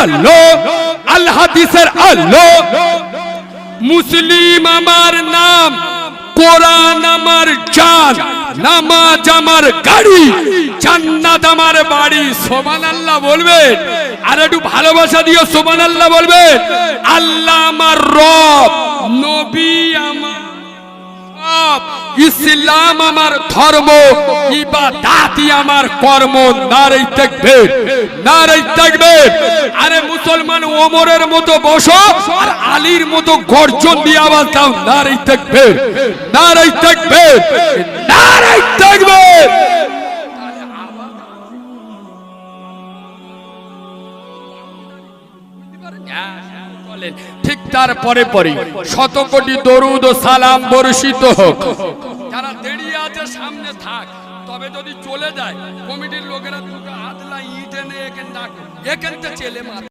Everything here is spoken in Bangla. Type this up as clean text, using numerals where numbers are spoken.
আলো, আল হাদিসের আলো। মুসলিম আমার নাম, কোরআন আমার জান, নামাজ আমার গাড়ি, জান্নাত আমার বাড়ি। সুবহানাল্লাহ বলবেন? আর একটু ভালোবাসা দিও সুবহানাল্লাহ বলবেন? আল্লাহ আমার রব, নবী আমার রব, ইসলাম আমার ধর্ম, ইবাদতই আমার কর্ম। নারে তাকবীর, নারে তাকবীর। আরে মুসলমান ওমরের মতো বসো আর আলীর মতো গর্জন দিয়ে আওয়াজ দাও, নারে তাকবীর, নারে তাকবীর, নারে তাকবীর। ঠিক তারপরে পরে শত কোটি দরুদ ও সালাম বর্ষিত হোক। যারা দাঁড়িয়ে আছে সামনে থাক, তবে যদি চলে যায় কমিটির লোকেরা দুটো হাত লাই ইট এনে এখান থেকে চেলে মার।